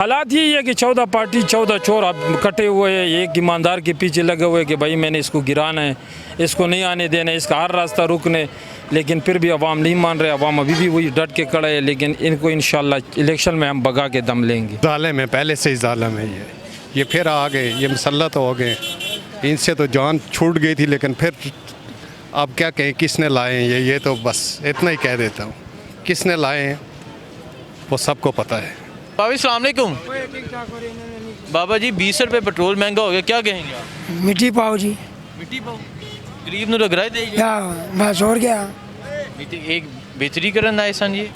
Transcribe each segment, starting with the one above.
हालात यही है कि 14 पार्टी 14 चोर अब कटे हुए हैं, एक ईमानदार के पीछे लगे हुए कि भाई मैंने इसको गिराना है, इसको नहीं आने देना है, इसका हर रास्ता रुकने, लेकिन फिर भी अवाम नहीं मान रहे। अवाम अभी भी वही डट के खड़े है, लेकिन इनको इंशाल्लाह इलेक्शन में हम भगा के दम लेंगे। जालिम है, पहले से ही जालिम है ये फिर आ गए, ये मुसल्लत हो गए। इनसे तो जान छूट गई थी, लेकिन फिर अब क्या कहें किसने लाए हैं ये तो बस इतना ही कह देता हूँ, किसने लाए हैं वो सबको पता है। बाबा अस्सलाम वालेकुम। बाबा जी 20 रुपये पेट्रोल महंगा हो गया, क्या कहेंगे आप? मिट्टी पाओ जी, मिट्टी पाओ गरीब नु रगड़ा देगी क्या बस और क्या। एक बेहतरी करन आए सन जी,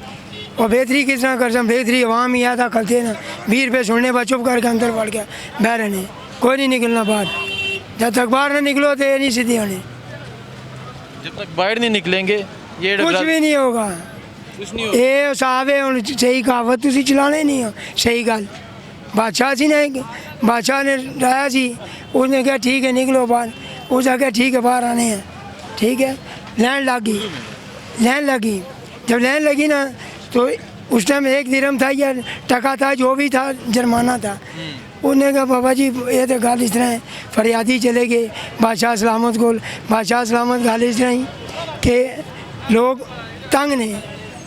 और बेहतरी किस तरह कर सकते, बेहतरी अवाम ही आता करते ना। 20 रुपये सुनने पर चुप करके अंदर बढ़ गया बह रहने, कोई नहीं निकलना बाहर। जब तक बाहर ना निकलो तो ये नहीं सीधी होने, जब तक बाहर नहीं निकलेंगे ये कुछ भी नहीं होगा। कुछ नहीं होगा। ये साहब है हूँ सही कहावत तुम चलाने नहीं हो, सही गल बादशाह सी ने, बादशाह ने डाया सी, उसने कहा ठीक है निकलो बाहर, उसने कहा ठीक है बाहर आने हैं, ठीक है। लाइन लगी, जब लाइन लगी ना तो उस टाइम 1 दिरहम था या टका था, जो भी था जुर्माना था। उन्होंने कहा बाबा जी ये तो गल इस तरह है, फरियादी चले गए बादशाह सलामत को, बादशाह सलामत गल इस तरह ही कि लोग तंग ने,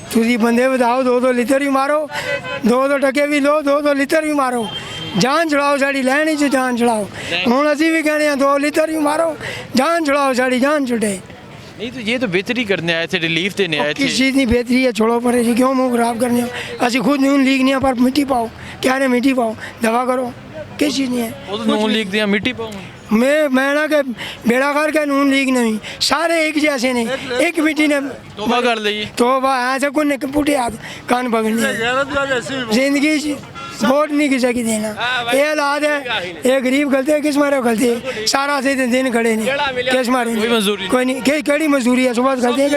तुम बंदे बताओ 2-2 लीटर भी मारो, 2-2 टके भी लो, 2-2 लीटर भी मारो, जान छुड़ाओ साड़ी लैन च जान छुड़ाओ। हूँ असी भी कहने 2 लीटर भी मारो, जान छुड़ाओ साड़ी जान छुटे। नहीं तो ये तो बेहतरी करने आए थे, रिलीफ देने आए थे। किस चीज़ की बेहतरी है, छोड़ो परे जी, क्यों मुँह खराब करने हो। असी खुद नून लीग नहीं पर मिट्टी पाओ, क्या ने मिट्टी पाओ, दवा करो, किस चीज़ नहीं है। वो तो नून लीग दिया मिट्टी पाओ। मैं ना के बेड़ा कर के नून लीग नहीं, सारे एक जैसे ने, एक मिट्टी ने तोबा कर ली, तो ऐसे को पुटे हाथ कान पकड़ने, जिंदगी वोट नहीं किसी की देना। ये हालात है, ये गरीब गलते किस मारे गलते, सारा से दिन खड़े नहीं किस मारे, कोई नहीं, कड़ी मजदूरी है, सुबह गलते हैं,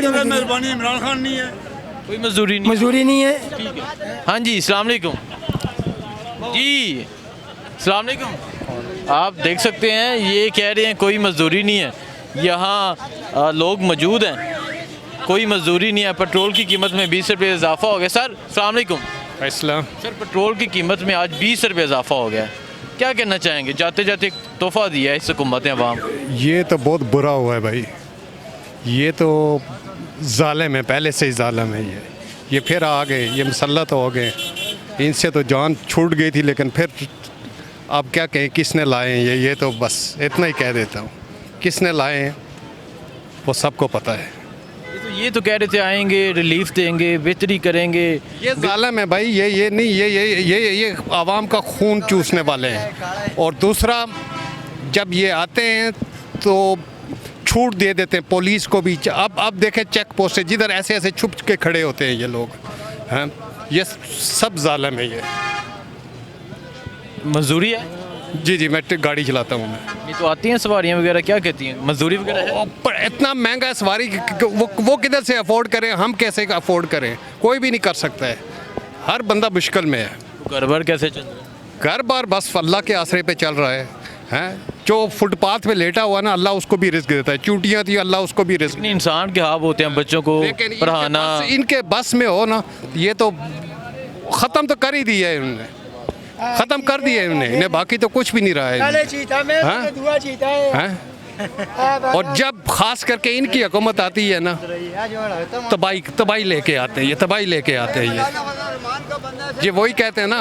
कोई मजदूरी नहीं है। हाँ जी अस्सलाम वालेकुम जी, अस्सलाम वालेकुम। आप देख सकते हैं ये कह रहे हैं कोई मजदूरी नहीं है, यहाँ लोग मौजूद हैं, कोई मजदूरी नहीं है। पेट्रोल की कीमत में 20 रुपये इजाफा हो गया। सर अस्सलाम वालेकुम। इस्लाम सर पेट्रोल की कीमत में आज 20 रुपये इजाफा हो गया है, क्या कहना चाहेंगे? जाते जाते एक तोहफा दिया है इस हुकूमत ने अवाम। ये तो बहुत बुरा हुआ है भाई, ये तो जालिम है, पहले से ही जालिम है ये फिर आ गए, ये मुसल्लत हो गए। इनसे तो जान छूट गई थी, लेकिन फिर अब क्या कहें किसने लाए हैं ये तो बस इतना ही कह देता हूँ, किसने लाए हैं वो सबको पता है। ये तो कह रहे थे आएंगे रिलीफ देंगे बेहतरी करेंगे, ये जालिम है भाई, ये नहीं, ये आवाम का खून चूसने वाले हैं। और दूसरा जब ये आते हैं तो छूट दे देते हैं पुलिस को भी। अब देखें चेक पोस्ट है, जिधर ऐसे ऐसे छुप के खड़े होते हैं ये लोग, हैं, ये सब जालिम है। ये मजदूरी है जी मैं गाड़ी चलाता हूँ मैं। ये तो आती हैं सवारियाँ वगैरह, क्या कहती हैं मजदूरी वगैरह है? पर इतना महंगा सवारी वो किधर से अफोर्ड करें, हम कैसे अफोर्ड करें, कोई भी नहीं कर सकता है, हर बंदा मुश्किल में है। घर बार कैसे चल रहा है? घर बार बस अल्लाह के आसरे पे चल रहा है, हैं। जो फुटपाथ पे लेटा हुआ ना, अल्लाह उसको भी रिस्क देता है, चूटियाँ थी अल्लाह उसको भी रिस्क। इतनी इंसान के हाव होते हैं बच्चों को पढ़ाना, इनके बस में हो ना, ये तो ख़त्म तो कर ही दिया है इन्होंने, ख़त्म कर दिया है इन्हें, बाकी तो कुछ भी नहीं रहा है। और जब खास करके इनकी हुकूमत आती है ना, तबाही लेके आते हैं, ये तबाही लेके आते हैं। ये वही कहते हैं ना,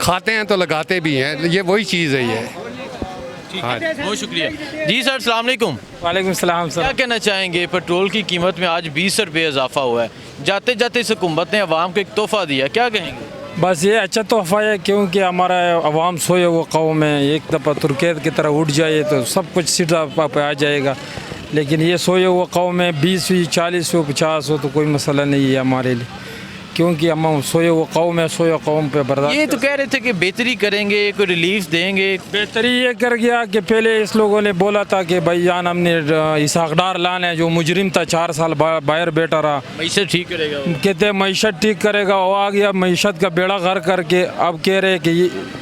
खाते हैं तो लगाते भी हैं, ये वही चीज़ है ये। हाँ बहुत शुक्रिया जी। सर अस्सलाम वालेकुम। वालेकुम सलाम सर। क्या कहना चाहेंगे? पेट्रोल की कीमत में आज 20 रुपये इजाफा हुआ है, जाते जाते इस हुकूमत ने अवाम को एक तोहफा दिया, क्या कहेंगे? बस ये अच्छा तोहफा है, क्योंकि हमारा अवाम सोए वो कौम है, एक दफ़ा तुर्कियत की तरह उठ जाए तो सब कुछ सीधा पे आ जाएगा। लेकिन ये सोए वो कौम है, 20 हो 40 हो 50 हो तो कोई मसला नहीं है हमारे लिए, क्योंकि हम सोए वो कौम है, सोए कौम पे बर्दाश्त। ये तो कह रहे थे कि बेहतरी करेंगे, कोई रिलीफ देंगे। बेहतरी ये कर गया कि पहले इस लोगों ने बोला था कि भाई जान हमने इसाकदार लाना है, जो मुजरिम था 4 साल बाहर बैठा रहा, मीशत ठीक करेगा, कहते मीशत ठीक करेगा, वो आ गया मीशत का बेड़ा घर करके। अब कह रहे कि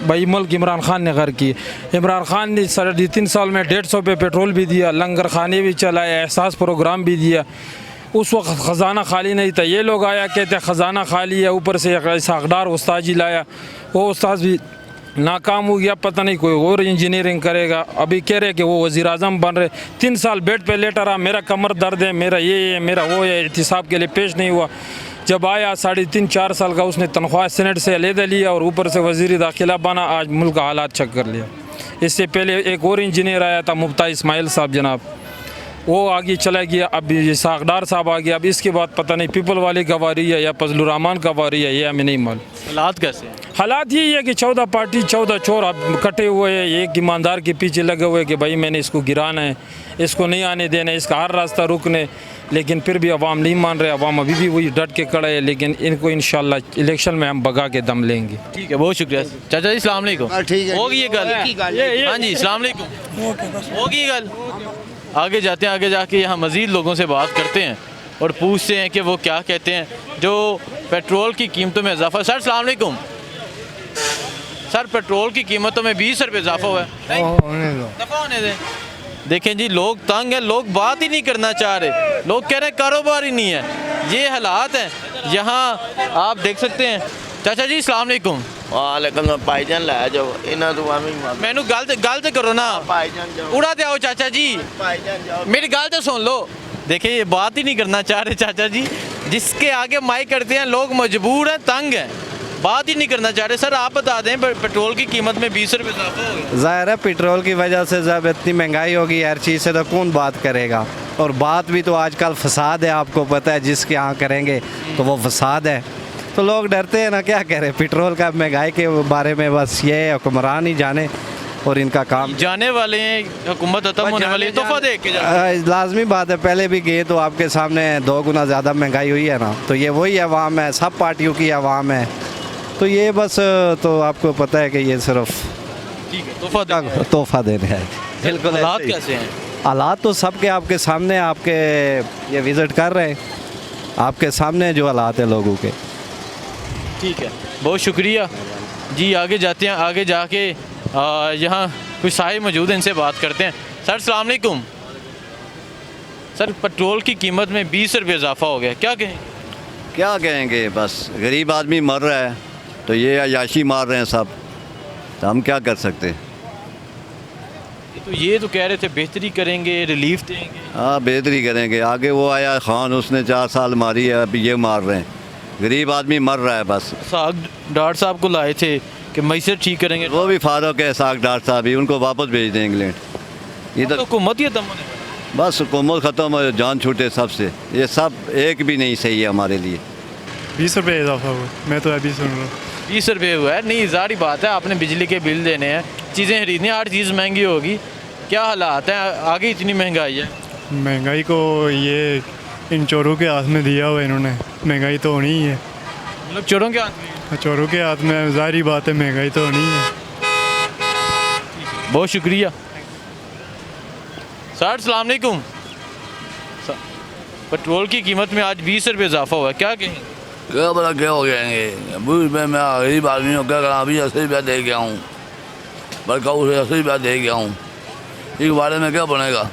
भाई मुल्क इमरान खान ने घर की, इमरान खान ने 3.5 साल में 150 पे पेट्रोल भी दिया, लंगर खाने भी चलाए, एहसास प्रोग्राम भी दिया। उस वक्त ख़जाना खाली नहीं था, ये लोग आया कहते ख़जाना खाली है, ऊपर से इसाकदार उस्ताजी लाया, वो उस्ताद भी नाकाम हो गया, पता नहीं कोई और इंजीनियरिंग करेगा। अभी कह रहे कि वो वज़ीर आज़म बन रहे, 3 साल बेड पे लेटा रहा, मेरा कमर दर्द है, मेरा ये है, मेरा वो है, एहतिसाब के लिए पेश नहीं हुआ। जब आया 3.5-4 साल का उसने तनख्वाह सेनेट से अलहदा लिया और ऊपर से वज़ीर दाखिला बना, आज मुल्क का हालात चेक कर लिया। इससे पहले एक और इंजीनियर आया था मुफ्ता इस्माइल साहब जनाब, वो आगे चला गया। अब ये सागदार साहब आ गया। अब इसके बाद पता नहीं पीपल वाली गवारी है या फजलुर रहमान गवारी है, ये हमें नहीं मालूम। हालात कैसे हैं? हालात यही है कि 14 पार्टी 14 चोर अब कटे हुए हैं, एक ईमानदार के पीछे लगे हुए कि भाई मैंने इसको गिराना है, इसको नहीं आने देना है, इसका हर रास्ता रुकने, लेकिन फिर भी अवाम नहीं मान रहे। अवाम अभी भी वही डट के खड़ा है, लेकिन इनको इंशाल्लाह इलेक्शन में हम भगा के दम लेंगे। ठीक है, बहुत शुक्रिया चाचा जी। अस्सलाम वालेकुम। ठीक है। होगी ये गल? हाँ जी, अस्सलाम वालेकुम। होगी ये गल? आगे जाते हैं, आगे जाके यहाँ मज़ीद लोगों से बात करते हैं और पूछते हैं कि वो क्या कहते हैं जो पेट्रोल की कीमतों में इजाफा। सर अस्सलाम वालेकुम। सर पेट्रोल की कीमतों में 20 रुपये इजाफा हुआ है। दफ़ा होने दें। देखें जी, लोग तंग हैं, लोग बात ही नहीं करना चाह रहे, लोग कह रहे हैं कारोबार ही नहीं है। ये हालात हैं यहाँ, आप देख सकते हैं। चाचा जी अस्सलाम वालेकुम। वालेकुम भाईजान ला जाओ इन्हां तो आमी मैनू गल तो करो ना, भाईजान जाओ उड़ा दे आओ चाचा जी, भाईजान जाओ मेरी गल तो सुन लो। देखिए ये बात ही नहीं करना चाह रहे चाचा जी, जिसके आगे माइक करते हैं लोग मजबूर हैं, तंग हैं, बात ही नहीं करना चाह रहे। सर आप बता दें, पेट्रोल की कीमत में 20 रुपये इजाफा हो गया। ज़ाहिर है पेट्रोल की वजह से जब इतनी महंगाई होगी हर चीज़ से तो कौन बात करेगा। और बात भी तो आजकल फसाद है, आपको पता है, जिसके यहाँ करेंगे तो वो फसाद है। तो लोग डरते हैं ना, क्या करें। पेट्रोल का महंगाई के बारे में बस ये हुक्मरान ही जाने और इनका काम जाने वाले हैं, हुकूमत खत्म होने वाली है, तोहफा दे के लाजमी बात है। पहले भी गए तो आपके सामने 2 गुना ज़्यादा महंगाई हुई है ना, तो ये वही आवाम है, सब पार्टियों की आवाम है। तो ये बस तो आपको पता है कि ये सिर्फ ठीक है, तोहफा देने है। बिल्कुल। हालात ऐसे ही। कैसे हैं? हालात तो सबके आपके सामने, आपके ये विज़िट कर रहे हैं, आपके सामने जो हालात है लोगों के। ठीक है, बहुत शुक्रिया जी। आगे जाते हैं, आगे जाके यहाँ कुछ साहिब मौजूद हैं, इनसे बात करते हैं। सर अस्सलाम वालेकुम। सर पेट्रोल की कीमत में 20 रुपये इजाफा हो गया, क्या कहें? क्या कहेंगे, बस गरीब आदमी मर रहा है तो ये अयाशी मार रहे हैं सब, तो हम क्या कर सकते हैं। तो ये तो कह रहे थे बेहतरी करेंगे, रिलीफ देंगे। हाँ बेहतरी करेंगे। आगे वो आया खान, उसने 4 साल मारी है, अब ये मार रहे हैं। गरीब आदमी मर रहा है बस। साग डार साहब को लाए थे कि मैसर ठीक करेंगे, वो भी फारूक है साग डार साहब ही, उनको वापस भेज दें इंग्लैंड। इधर तो हुकूमत ही दम होने बस हुकूमत ख़त्म हो, जान छूटे सबसे। ये सब एक भी नहीं सही है हमारे लिए। 20 रुपये इजाफा हुआ, मैं तो अभी सुन रहा हूँ। 20 रुपये हुआ है। नहीं, ज़ाहिर बात है, आपने बिजली के बिल देने हैं, चीज़ें खरीदनी, हर चीज़ महंगी होगी। क्या हालात हैं, आगे इतनी महंगाई है? महंगाई को ये इन चोरों के हाथ में दिया हुआ है इन्होंने, महंगाई तो होनी ही है। मतलब चोरों के हाथ में? चोरों के हाथ में ज़ाहिर बात है, महंगाई तो होनी ही है। बहुत शुक्रिया। सर अस्सलाम वालेकुम। पेट्रोल की कीमत में आज 20 रुपये इजाफा हुआ है, क्या कहें? क्या बड़ा क्या हो जाएंगे 20 रुपये में? गरीब आदमी हूँ, क्या करा, अभी 80 रुपया दे गया हूँ, बड़का उसे 80 रुपया दे गया हूँ, इस बारे में क्या बनेगा?